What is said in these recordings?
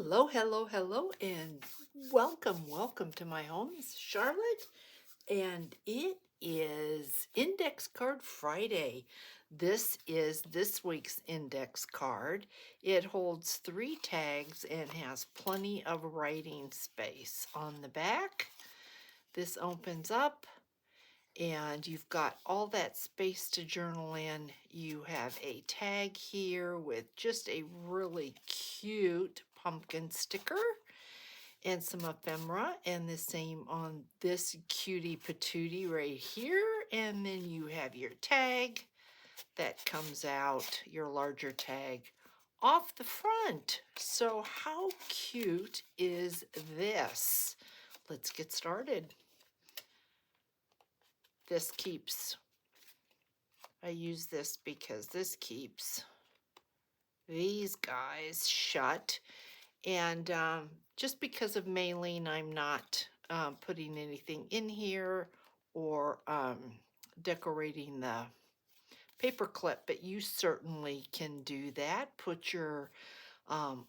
Hello, hello, hello, and welcome to my home. This is Charlotte, and it is Index Card Friday. This is this week's index card. It holds 3 tags and has plenty of writing space. On the back, this opens up, and you've got all that space to journal in. You have a tag here with just a really cute pumpkin sticker and some ephemera, and the same on this cutie patootie right here. And then you have your tag that comes out, your larger tag off the front. So how cute is this? Let's get started. This keeps, I use this because this keeps these guys shut. And just because of mailing, I'm not putting anything in here or decorating the paper clip, but you certainly can do that. Put your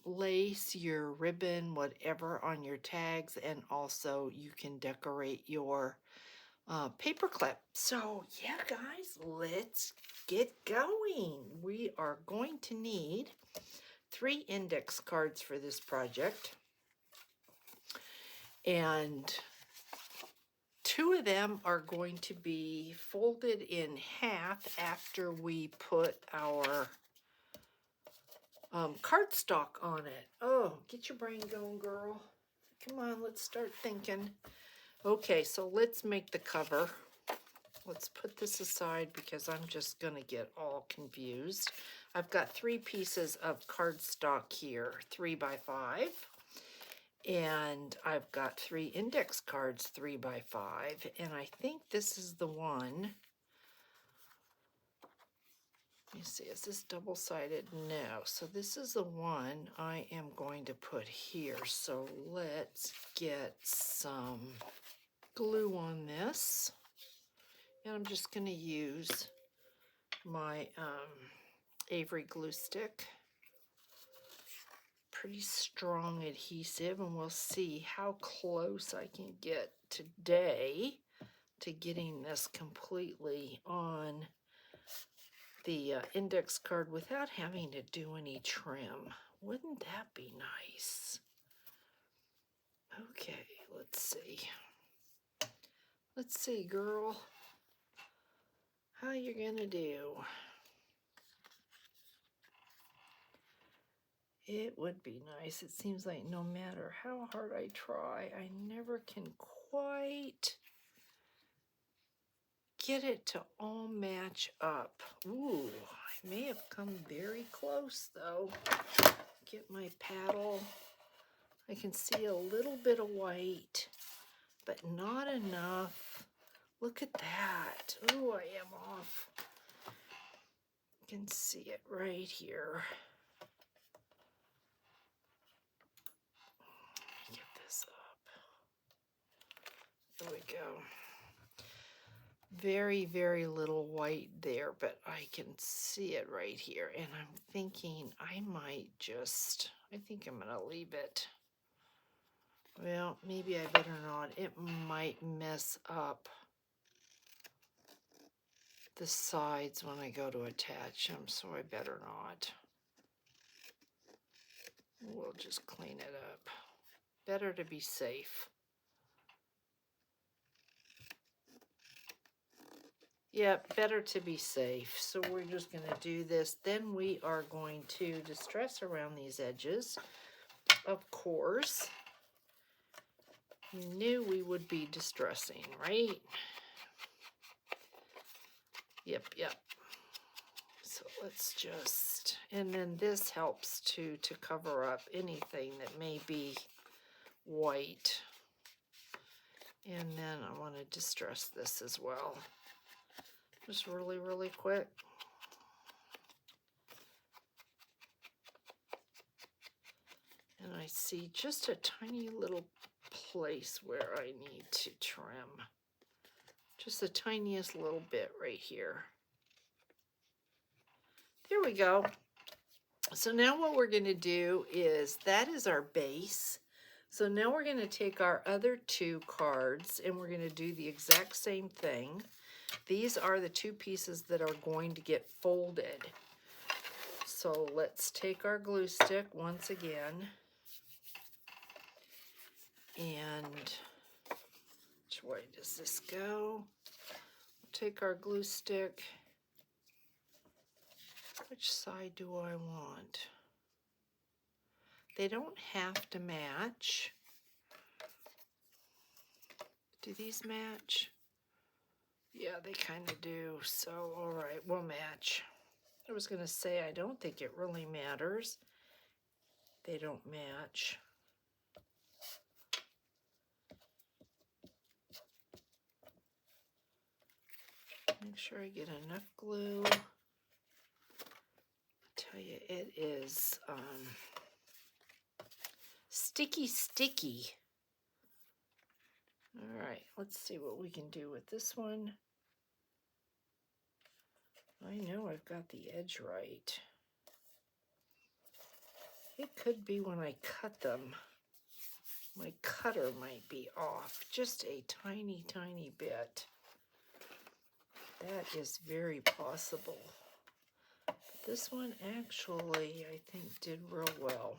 lace, your ribbon, whatever on your tags, and also you can decorate your paper clip. So yeah, guys, let's get going. We are going to need 3 index cards for this project, and 2 of them are going to be folded in half after we put our cardstock on it. Oh, get your brain going, girl. Come on, let's start thinking. Okay, so let's make the cover. Let's put this aside because I'm just going to get all confused. I've got 3 pieces of cardstock here, 3 by 5. And I've got 3 index cards, 3 by 5. And I think this is the one. Let me see, is this double-sided? No. So this is the one I am going to put here. So let's get some glue on this. And I'm just going to use my Avery glue stick. Pretty strong adhesive, and we'll see how close I can get today to getting this completely on the index card without having to do any trim. Wouldn't that be nice? Okay, let's see. Let's see, girl, how you gonna do? It would be nice. It seems like no matter how hard I try, I never can quite get it to all match up. Ooh, I may have come very close though. Get my paddle. I can see a little bit of white, but not enough. Look at that. Ooh, I am off. You can see it right here. Let me get this up. There we go. Very, very little white there, but I can see it right here. And I'm thinking I might just, I think I'm going to leave it. Well, maybe I better not. It might mess up the sides when I go to attach them, so I better not. We'll just clean it up. Better to be safe. Yeah, better to be safe. So we're just going to do this. Then we are going to distress around these edges. Of course, you knew we would be distressing, right? Yep. So let's just, and then this helps to cover up anything that may be white. And then I want to distress this as well. Just really, really quick. And I see just a tiny little place where I need to trim. Just the tiniest little bit right here. There we go. So now what we're going to do is, that is our base. So now we're going to take our other two cards and we're going to do the exact same thing. These are the two pieces that are going to get folded. So let's take our glue stick once again, and which way does this go? Take our glue stick. Which side do I want? They don't have to match. Do these match? Yeah, they kind of do. So, all right, we'll match. I was going to say, I don't think it really matters. They don't match. Make sure I get enough glue. I tell you, it is sticky. All right, let's see what we can do with this one. I know I've got the edge right. It could be when I cut them. My cutter might be off just a tiny bit. That is very possible. But this one actually, I think, did real well.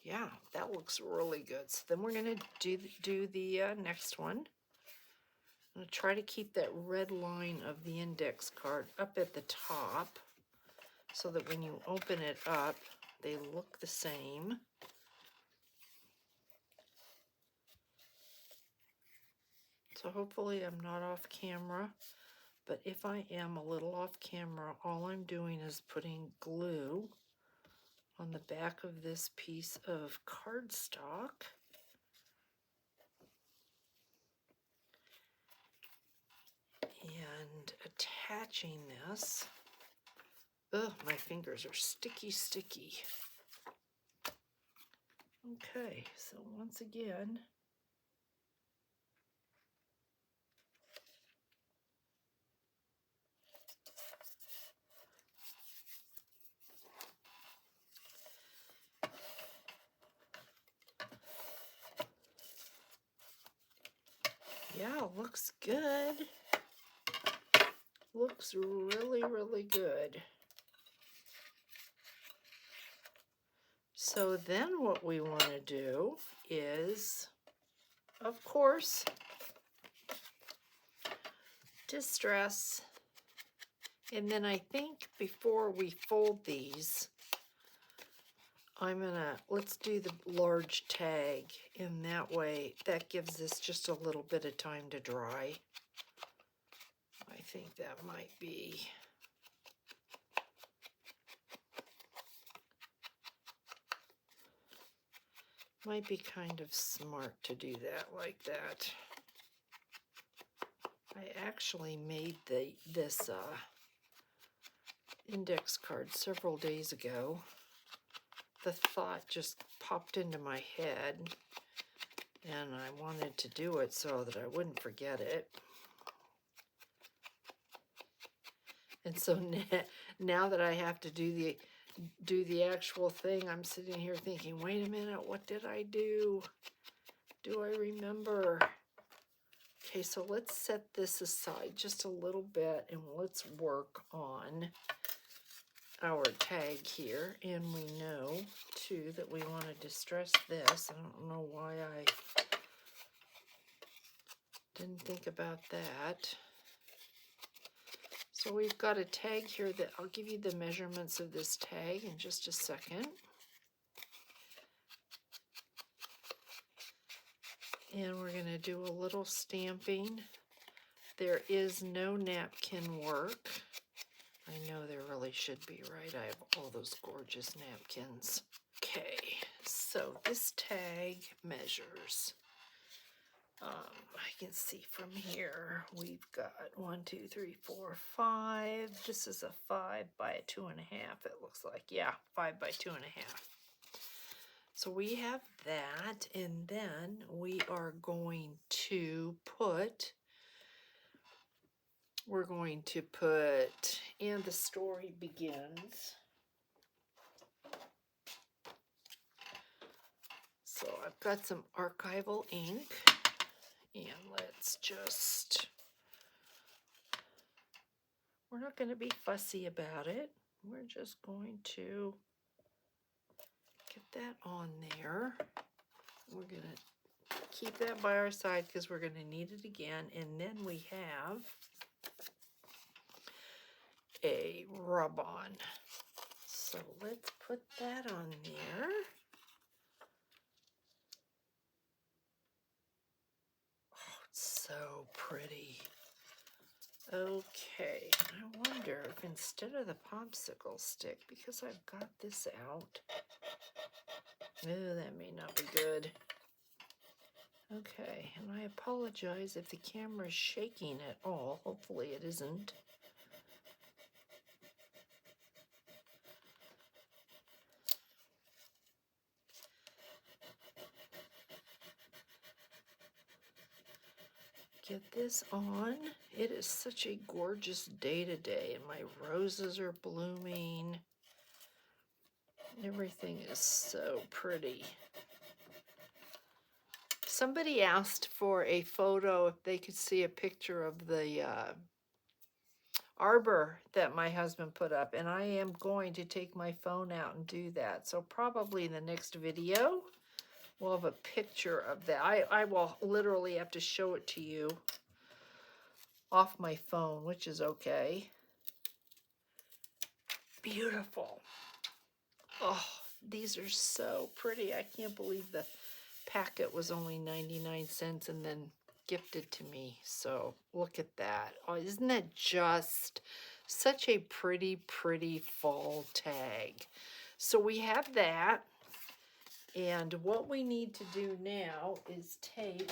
Yeah, that looks really good. So then we're going to do the next one. I'm going to try to keep that red line of the index card up at the top so that when you open it up, they look the same. So hopefully I'm not off camera, but if I am a little off camera, all I'm doing is putting glue on the back of this piece of cardstock. And attaching this. Ugh, my fingers are sticky. Okay, so once again, yeah, looks good. Looks really good. So then what we want to do is, of course, distress. And then I think before we fold these, let's do the large tag. In that way, that gives this just a little bit of time to dry. I think that might be kind of smart to do that like that. I actually made this index card several days ago. The thought just popped into my head, and I wanted to do it so that I wouldn't forget it. And so now that I have to do the actual thing, I'm sitting here thinking, wait a minute, what did I do? Do I remember? Okay, so let's set this aside just a little bit and let's work on our tag here. And we know too that we want to distress this. I don't know why I didn't think about that. So we've got a tag here that I'll give you the measurements of this tag in just a second. And we're going to do a little stamping. There is no napkin work. I know there really should be, right? I have all those gorgeous napkins. Okay, so this tag measures. I can see from here we've got 1, 2, 3, 4, 5. This is a 5 by a 2.5. It looks like, yeah, 5 by 2.5. So we have that, and then we are going to put we're going to put, and the story begins. So I've got some archival ink, and let's just, we're not going to be fussy about it. We're just going to get that on there. We're going to keep that by our side because we're going to need it again. And then we have a rub-on. So let's put that on there. Oh, it's so pretty. Okay, I wonder if instead of the popsicle stick, because I've got this out, oh, that may not be good. Okay, and I apologize if the camera is shaking at all. Hopefully it isn't. Get this on. It is such a gorgeous day today, and my roses are blooming. Everything is so pretty. Somebody asked for a photo if they could see a picture of the arbor that my husband put up, and I am going to take my phone out and do that. So probably in the next video, we'll have a picture of that. I will literally have to show it to you off my phone, which is okay. Beautiful. Oh, these are so pretty. I can't believe the packet was only 99 cents and then gifted to me. So look at that. Oh, isn't that just such a pretty, pretty fall tag? So we have that. And what we need to do now is take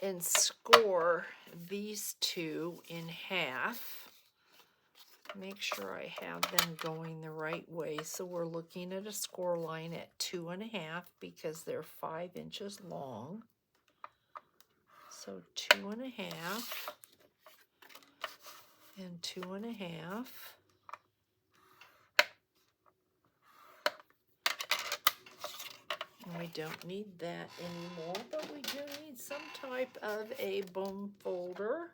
and score these two in half. Make sure I have them going the right way. So we're looking at a score line at 2.5 because they're 5 inches long. So 2.5 and 2.5. And we don't need that anymore, but we do need some type of a bone folder,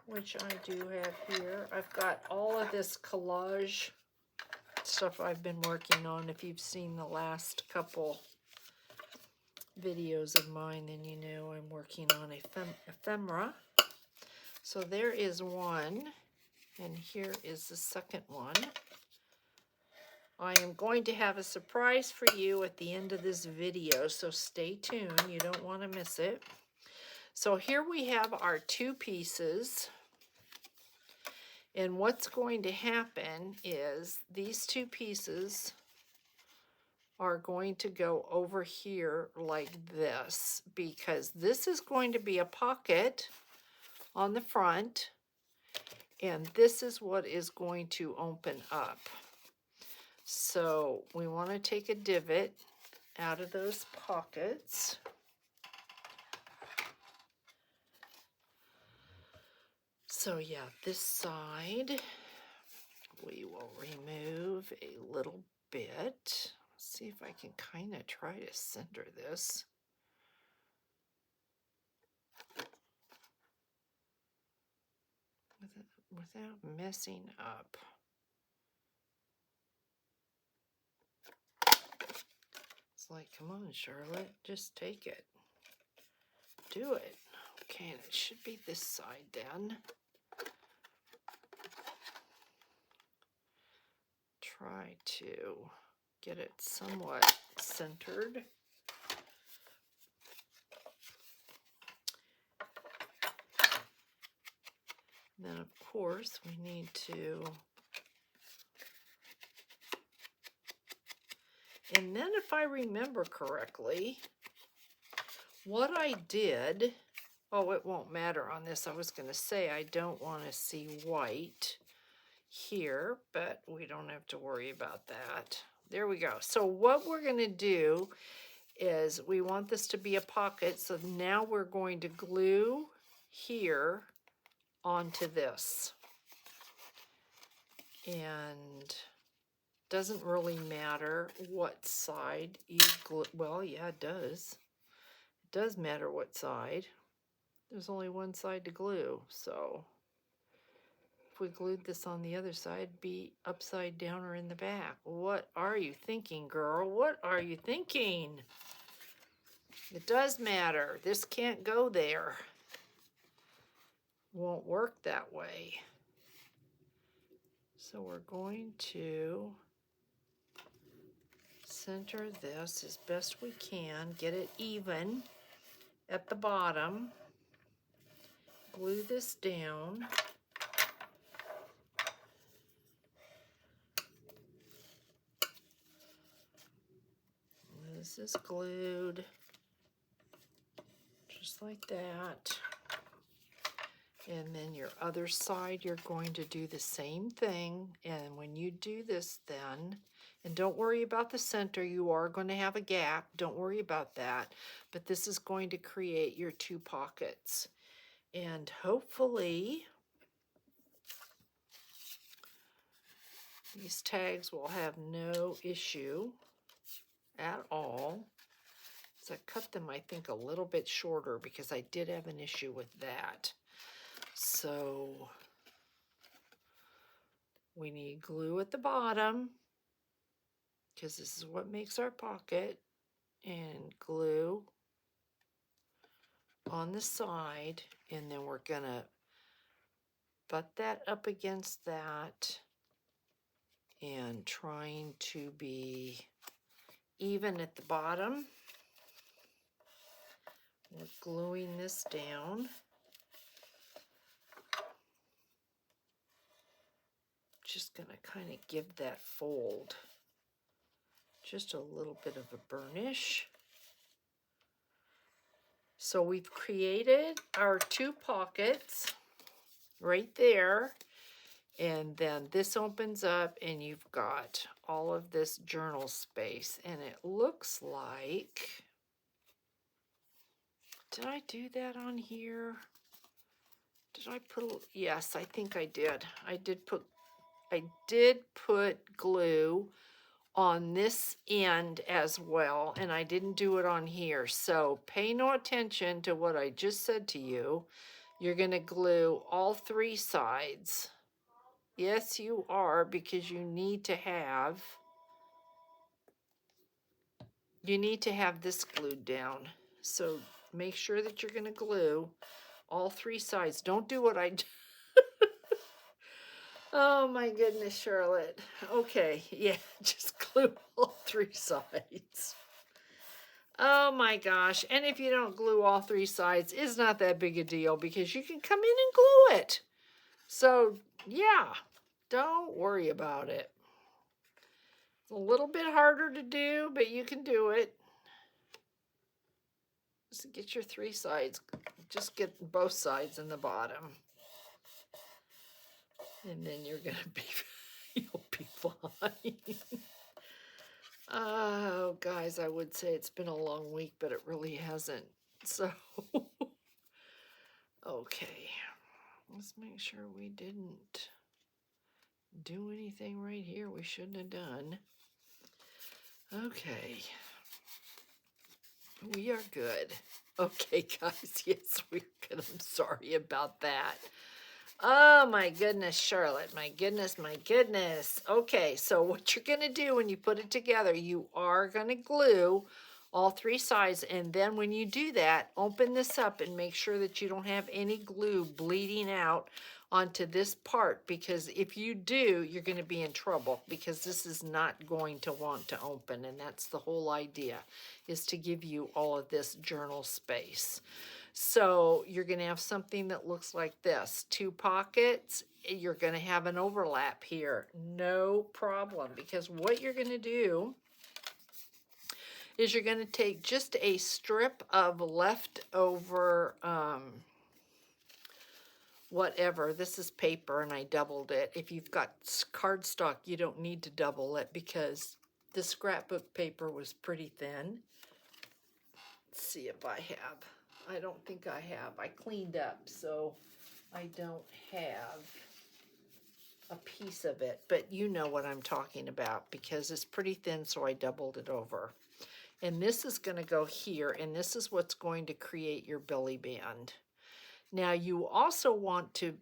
which I do have here. I've got all of this collage stuff I've been working on. If you've seen the last couple videos of mine, then you know I'm working on ephemera. So there is one, and here is the second one. I am going to have a surprise for you at the end of this video, so stay tuned. You don't want to miss it. So here we have our two pieces. And what's going to happen is these two pieces are going to go over here like this, because this is going to be a pocket on the front, and this is what is going to open up. So we want to take a divot out of those pockets. So yeah, this side we will remove a little bit. Let's see if I can kind of try to center this. Without messing up. It's like, come on, Charlotte, just take it. Do it. Okay, and it should be this side then. Try to get it somewhat centered. And then, of course, we need to, and then if I remember correctly, what I did, oh, it won't matter on this. I was going to say I don't want to see white here, but we don't have to worry about that. There we go. So what we're going to do is we want this to be a pocket. So now we're going to glue here onto this. And doesn't really matter what side you glue. Well, yeah, it does. It does matter what side. There's only one side to glue, so if we glued this on the other side, it'd be upside down or in the back. What are you thinking, girl? What are you thinking? It does matter. This can't go there. Won't work that way. So we're going to center this as best we can, get it even at the bottom, glue this down. This is glued just like that. And then your other side, you're going to do the same thing. And when you do this then, and don't worry about the center, you are going to have a gap. Don't worry about that. But this is going to create your two pockets. And hopefully, these tags will have no issue at all. So I cut them, I think, a little bit shorter because I did have an issue with that. So we need glue at the bottom because this is what makes our pocket, and glue on the side, and then we're gonna butt that up against that and trying to be even at the bottom. We're gluing this down. Just gonna kind of give that fold just a little bit of a burnish. So we've created our two pockets right there, and then this opens up and you've got all of this journal space, and it looks like, did I do that on here? Did I put, yes, I think I did. I did put glue on this end as well, and I didn't do it on here. So pay no attention to what I just said to you. You're going to glue all three sides. Yes, you are, because you need to have this glued down. So make sure that you're going to glue all three sides. Don't do what I did. Oh my goodness, Charlotte. Okay, yeah, just glue all three sides. Oh my gosh. And if you don't glue all three sides, it's not that big a deal because you can come in and glue it. So yeah, don't worry about it. It's a little bit harder to do, but you can do it. Just get your three sides. Just get both sides in the bottom. And then you're going to be, you'll be fine. Oh, guys, I would say it's been a long week, but it really hasn't. So, okay. Let's make sure we didn't do anything right here we shouldn't have done. Okay. We are good. Okay, guys. Yes, we're good. I'm sorry about that. Oh, my goodness, Charlotte. My goodness, my goodness. Okay, so what you're going to do when you put it together, you are going to glue all three sides, and then when you do that, open this up and make sure that you don't have any glue bleeding out onto this part, because if you do, you're going to be in trouble because this is not going to want to open, and that's the whole idea, is to give you all of this journal space. So you're going to have something that looks like this. Two pockets. You're going to have an overlap here. No problem, because what you're going to do is you're going to take just a strip of leftover whatever. This is paper and I doubled it. If you've got cardstock, you don't need to double it because the scrapbook paper was pretty thin. Let's see if I have I don't think I have. I cleaned up, so I don't have a piece of it, but you know what I'm talking about because it's pretty thin, so I doubled it over. And this is going to go here, and this is what's going to create your belly band. Now you also want to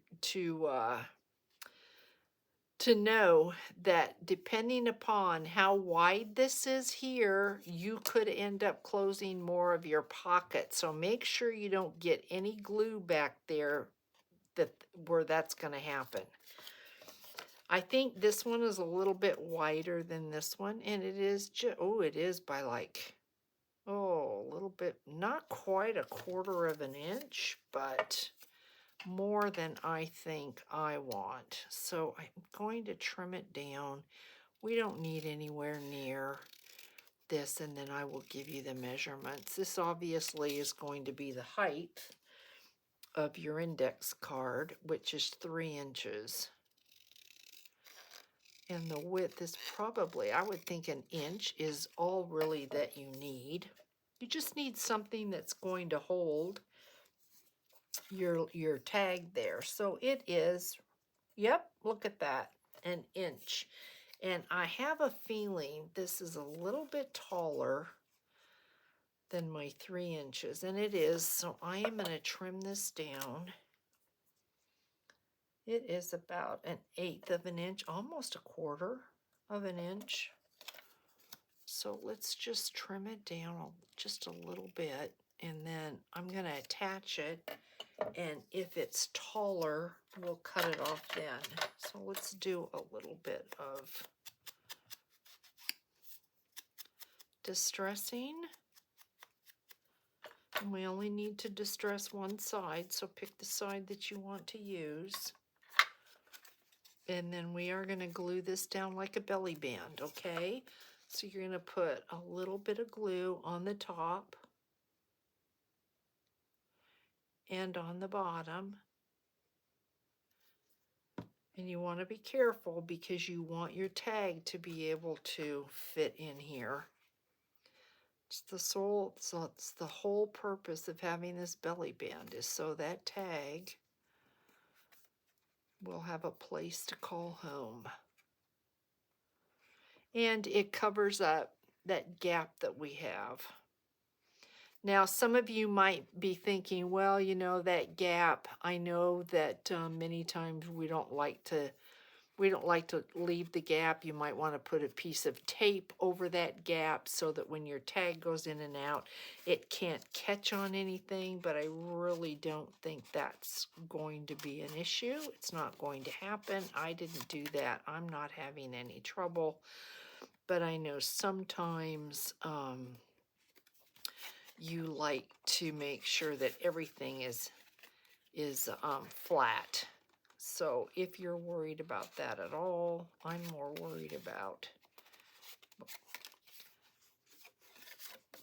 know that depending upon how wide this is here, you could end up closing more of your pocket. So make sure you don't get any glue back there where that's going to happen. I think this one is a little bit wider than this one, and it is just, oh, it is by like, oh, a little bit, not quite a quarter of an inch, but more than I think I want. So I'm going to trim it down. We don't need anywhere near this, and then I will give you the measurements. This obviously is going to be the height of your index card, which is 3 inches. And the width is probably, I would think 1 inch is all really that you need. You just need something that's going to hold your tag there. So it is, yep, look at that, 1 inch. And I have a feeling this is a little bit taller than my 3 inches, and it is, so I am going to trim this down. It is about 1/8 of an inch, almost 1/4 of an inch. So let's just trim it down just a little bit, and then I'm going to attach it, and if it's taller, we'll cut it off then. So let's do a little bit of distressing. And we only need to distress one side, so pick the side that you want to use. And then we are going to glue this down like a belly band, okay? So you're going to put a little bit of glue on the top and on the bottom. And you want to be careful because you want your tag to be able to fit in here. It's the whole purpose of having this belly band is so that tag will have a place to call home. And it covers up that gap that we have. Now, some of you might be thinking, well, you know, that gap, I know that many times we don't like to leave the gap. You might want to put a piece of tape over that gap so that when your tag goes in and out, it can't catch on anything, but I really don't think that's going to be an issue. It's not going to happen. I didn't do that. I'm not having any trouble, but I know sometimes you like to make sure that everything is flat. So if you're worried about that at all, I'm more worried about.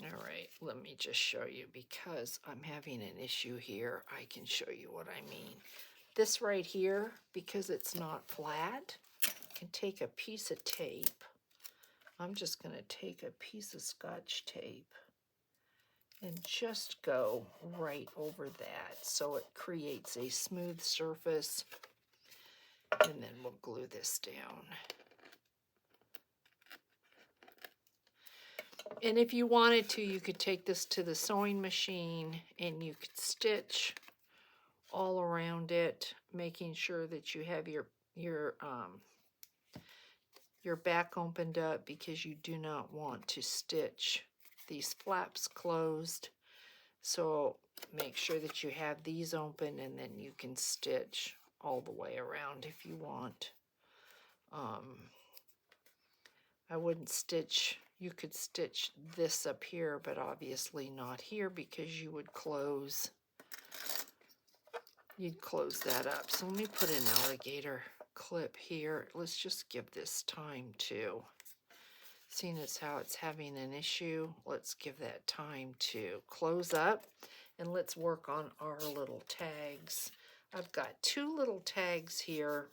All right, let me just show you because I'm having an issue here. I can show you what I mean. This right here, because it's not flat, I can take a piece of tape. I'm just going to take a piece of Scotch tape and just go right over that so it creates a smooth surface, and then we'll glue this down. And if you wanted to, you could take this to the sewing machine and you could stitch all around it, making sure that you have your back opened up, because you do not want to stitch these flaps closed. So make sure that you have these open, and then you can stitch all the way around if you want. I wouldn't stitch, you could stitch this up here, but obviously not here because you would close, you'd close that up. So let me put an alligator clip here. Let's just give this time to, seeing as how it's having an issue, let's give that time to close up, and let's work on our little tags. I've got 2 little tags here,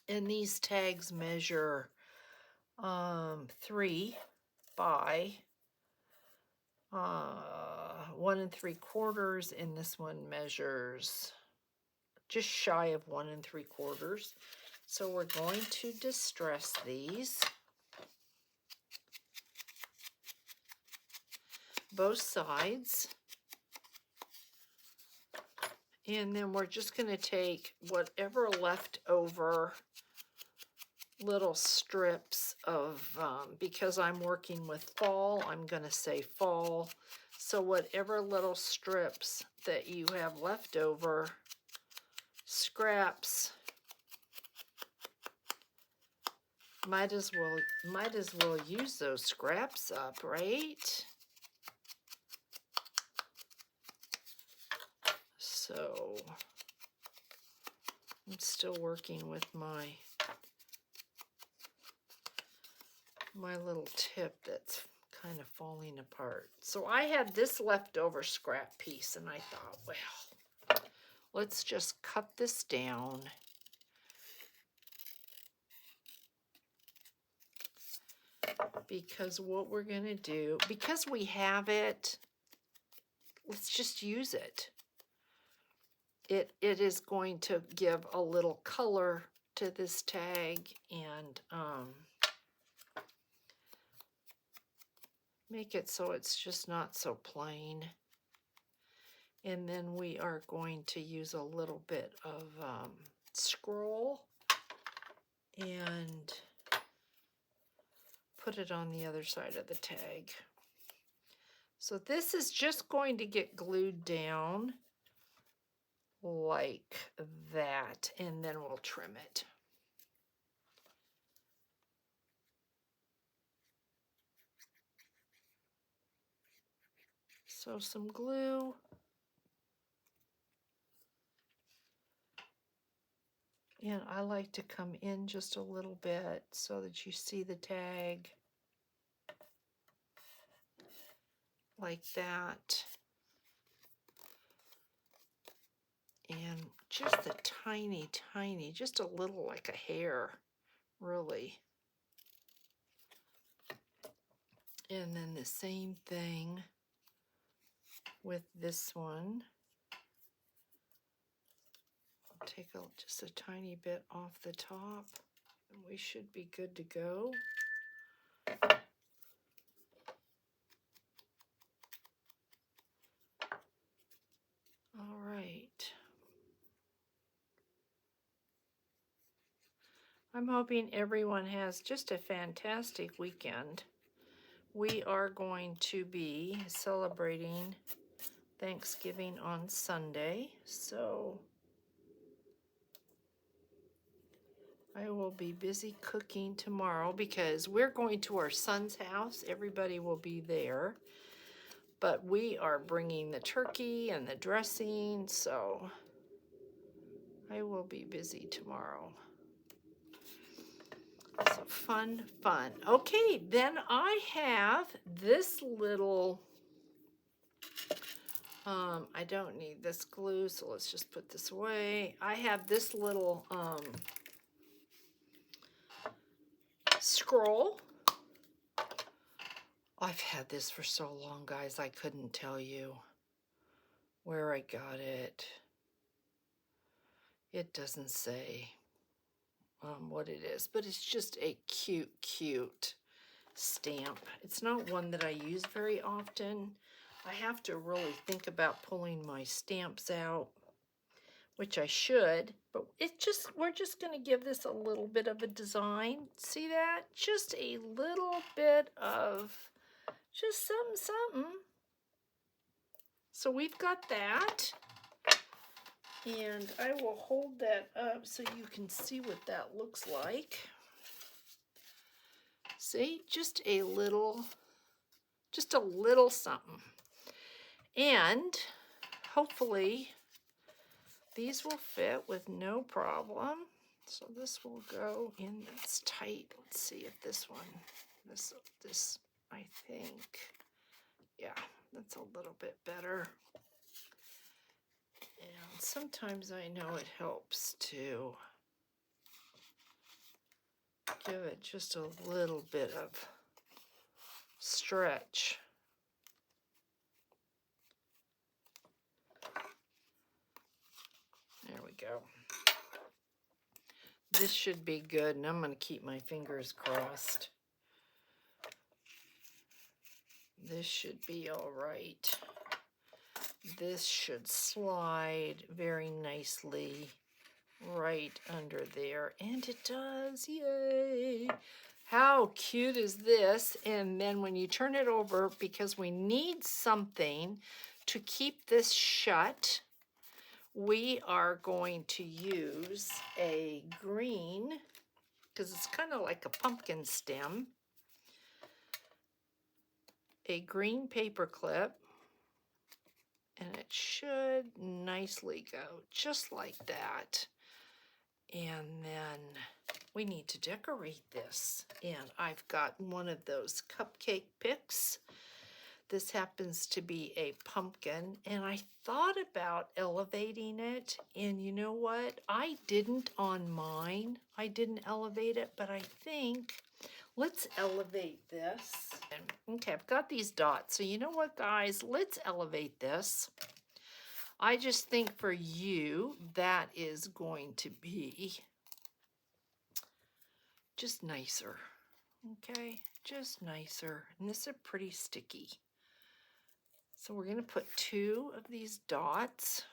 and these tags measure 3 by 1 3/4, and this one measures just shy of 1 3/4. So we're going to distress these. Both sides. And then we're just going to take whatever leftover little strips of, because I'm working with fall, I'm going to say fall. So whatever little strips that you have left over, scraps, might as well use those scraps up, right? So I'm still working with my little tip that's kind of falling apart. So I had this leftover scrap piece, and I thought, well, let's just cut this down. Because what we're going to do, because we have it, let's just use it. It is going to give a little color to this tag, and make it so it's just not so plain. And then we are going to use a little bit of scroll and put it on the other side of the tag. So this is just going to get glued down like that, and then we'll trim it. So some glue. And I like to come in just a little bit so that you see the tag. Like that. And just a tiny, just a little, like a hair, really. And then the same thing with this one. I'll take just a tiny bit off the top, and we should be good to go. All right. I'm hoping everyone has just a fantastic weekend. We are going to be celebrating Thanksgiving on Sunday, so I will be busy cooking tomorrow because we're going to our son's house. Everybody will be there, but we are bringing the turkey and the dressing, so I will be busy tomorrow. So fun. Okay, then I have this little, I don't need this glue, so let's just put this away. I have this little scroll. I've had this for so long, guys, I couldn't tell you where I got it. It doesn't say what it is, but it's just a cute stamp. It's not one that I use very often. I have to really think about pulling my stamps out, which I should, but we're just going to give this a little bit of a design. See that? Just a little bit of just something. So we've got that. And I will hold that up so you can see what that looks like. See, just a little something. And hopefully these will fit with no problem. So this will go in, that's tight. Let's see if this one, this I think, yeah, that's a little bit better. And sometimes I know it helps to give it just a little bit of stretch. go. This should be good, and I'm going to keep my fingers crossed. This should be all right. This should slide very nicely right under there, and it does. Yay! How cute is this? And then when you turn it over, because we need something to keep this shut, we are going to use a green, because it's kind of like a pumpkin stem, a green paper clip, and it should nicely go just like that. And then we need to decorate this. And I've got one of those cupcake picks. This happens to be a pumpkin, and I thought about elevating it, and you know what? I didn't on mine. I didn't elevate it, but I think let's elevate this. Okay, I've got these dots. So you know what, guys? Let's elevate this. I just think for you, that is going to be just nicer. Okay, just nicer. And this is pretty sticky. So we're going to put 2 of these dots.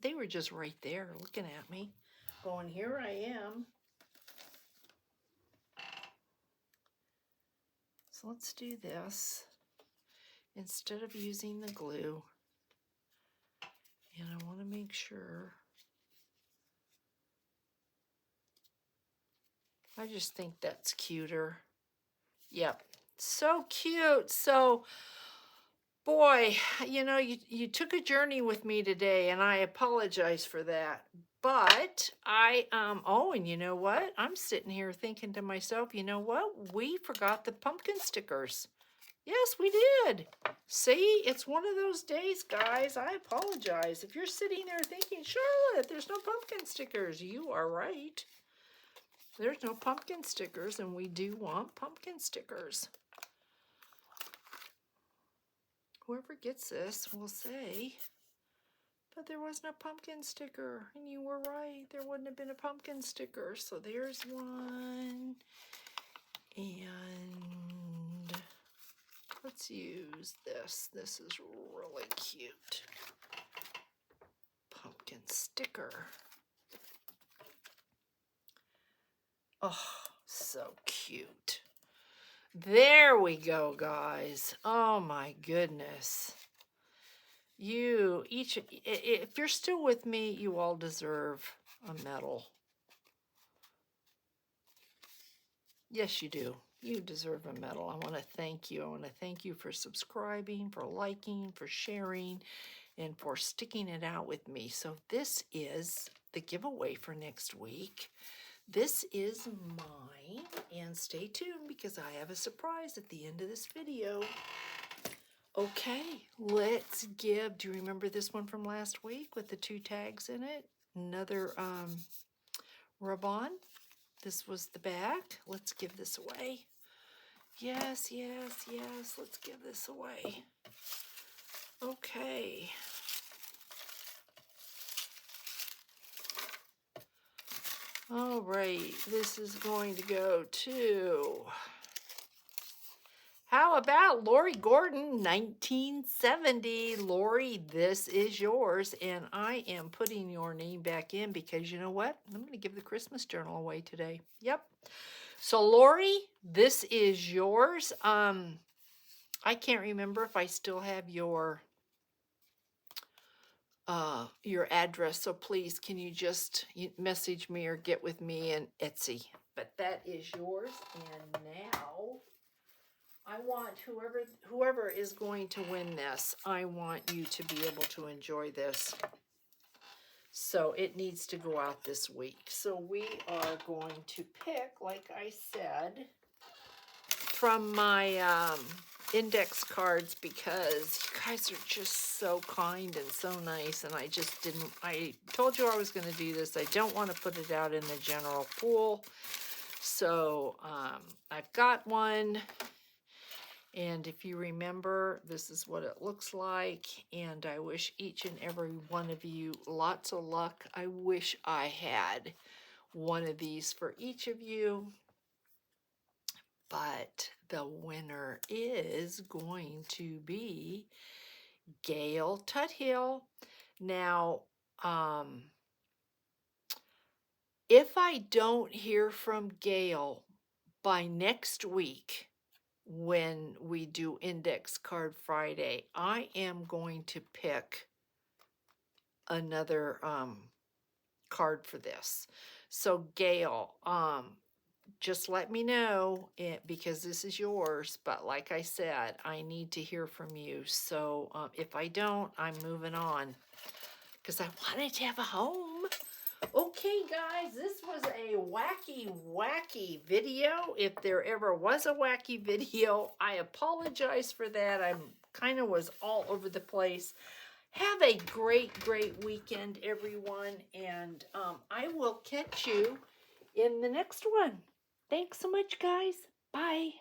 They were just right there looking at me, going, here I am. So let's do this instead of using the glue. And I want to make sure. I just think that's cuter. Yep, so cute. So, boy, you know, you took a journey with me today, and I apologize for that. But oh, and you know what? I'm sitting here thinking to myself, you know what? We forgot the pumpkin stickers. Yes, we did. See, it's one of those days, guys. I apologize. If you're sitting there thinking, Charlotte, there's no pumpkin stickers, you are right. There's no pumpkin stickers, and we do want pumpkin stickers. Whoever gets this will say, but there wasn't a pumpkin sticker, and you were right. There wouldn't have been a pumpkin sticker. So there's one, and let's use this. This is really cute. Pumpkin sticker. Oh, so cute. There we go, guys. Oh my goodness. You each, if you're still with me, you all deserve a medal. Yes, you do. You deserve a medal. I want to thank you. I want to thank you for subscribing, for liking, for sharing, and for sticking it out with me. So this is the giveaway for next week. This is mine, and stay tuned because I have a surprise at the end of this video. Okay, let's give, do you remember this one from last week with the 2 tags in it? Another rub-on. This was the back. Let's give this away. Yes, yes, yes, let's give this away. Okay. All right, this is going to go to, how about Lori Gordon, 1970. Lori, this is yours, and I am putting your name back in because you know what? I'm going to give the Christmas journal away today. Yep. So Lori, this is yours. I can't remember if I still have your address, so please can you just message me or get with me in Etsy. But that is yours, and now I want whoever is going to win this, I want you to be able to enjoy this. So it needs to go out this week. So we are going to pick, like I said, from my index cards because you guys are just so kind and so nice, and I told you I was going to do this. I don't want to put it out in the general pool. So I've got one, And if you remember, this is what it looks like. And I wish each and every one of you lots of luck. I wish I had one of these for each of you. But the winner is going to be Gail Tuthill. Now, if I don't hear from Gail by next week, when we do Index Card Friday, I am going to pick another card for this. So Gail, just let me know because this is yours. But like I said, I need to hear from you. So if I don't, I'm moving on because I wanted to have a home. Okay, guys, this was a wacky video. If there ever was a wacky video, I apologize for that. I kind of was all over the place. Have a great weekend, everyone, and I will catch you in the next one. Thanks so much, guys. Bye.